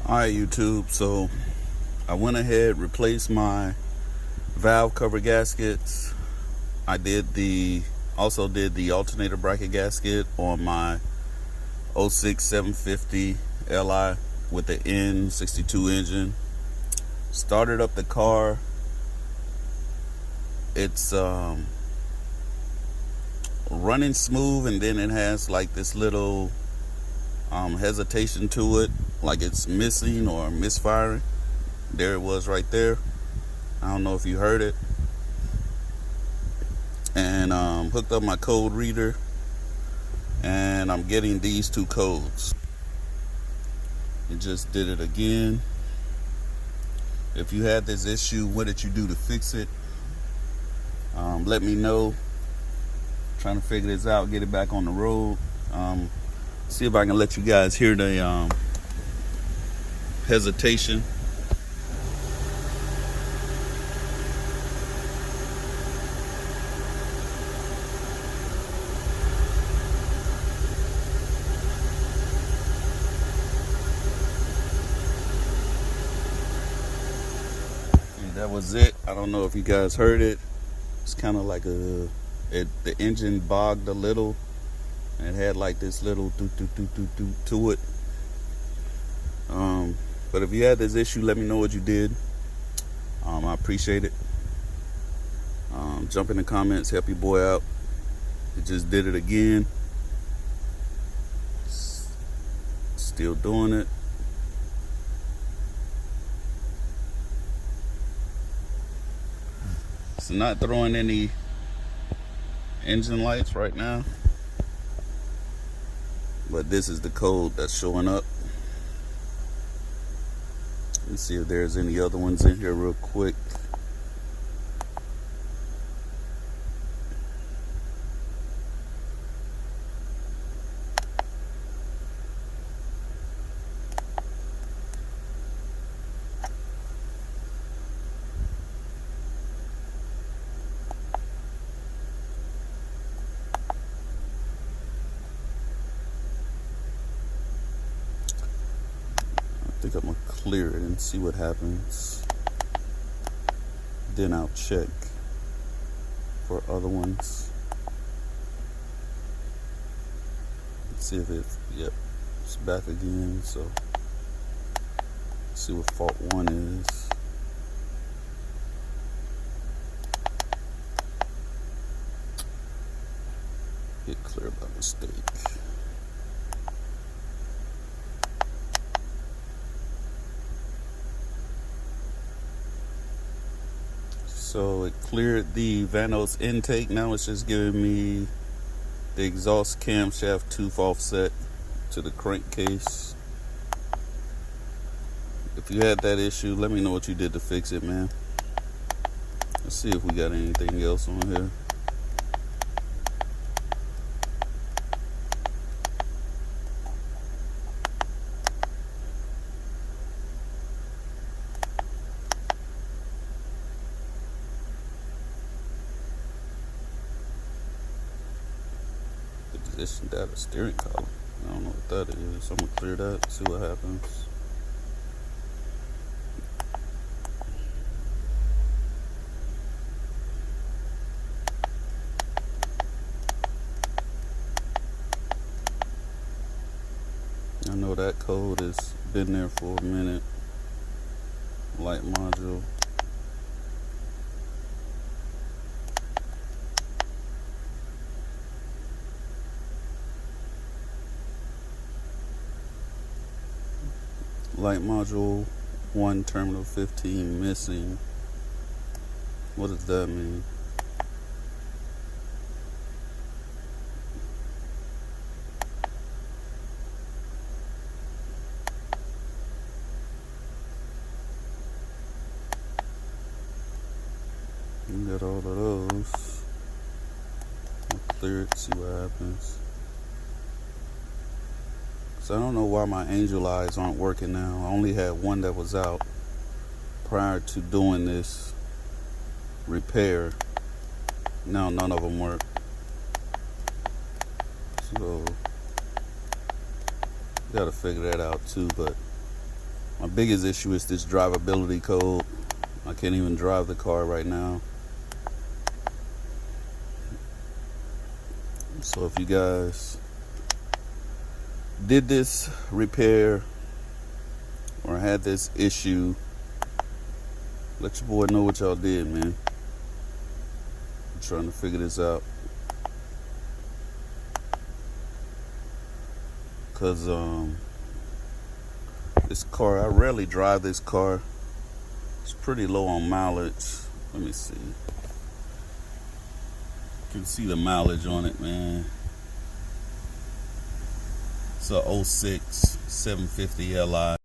Alright, YouTube, so I went ahead, replaced my valve cover gaskets. I also did the alternator bracket gasket on my 06 750 Li with the N62 engine. Started up the car. It's running smooth, and then it has like this little hesitation to it, like it's missing or misfiring. There it was right there. I don't know if you heard it. And hooked up my code reader, and I'm getting these two codes. It just did it again. If you had this issue, what did you do to fix it? Let me know. Trying to figure this out, get it back on the road. See if I can let you guys hear the hesitation. That was it. I don't know if you guys heard it. It's kind of like the engine bogged a little, and it had like this little doot to it. But if you had this issue, let me know what you did. I appreciate it. Jump in the comments, help your boy out. It just did it again. Still doing it. So not throwing any engine lights right now, but this is the code that's showing up. Let's see if there's any other ones in here real quick. I think I'm gonna clear it and see what happens. Then I'll check for other ones. Let's see if it's back again. So let's see what fault one is. Hit clear by mistake. So it cleared the Vanos intake. Now it's just giving me the exhaust camshaft tooth offset to the crankcase. If you had that issue, let me know what you did to fix it, man. Let's see if we got anything else on here. Isn't that a steering column? I don't know what that is. I'm gonna clear that, see what happens. I know that code has been there for a minute. Light module. Light module 1, terminal 15 missing. What does that mean? We got all of those. I'll clear it, see what happens. So I don't know why my angel eyes aren't working now. I only had one that was out prior to doing this repair. Now none of them work. So gotta figure that out too, but My biggest issue is this drivability code. I can't even drive the car right now. So if you guys did this repair or had this issue, let your boy know what y'all did, man. I'm trying to figure this out. Cause this car, I rarely drive this car. It's pretty low on mileage. Let me see. You can see the mileage on it, man. It's a 06 750 Li.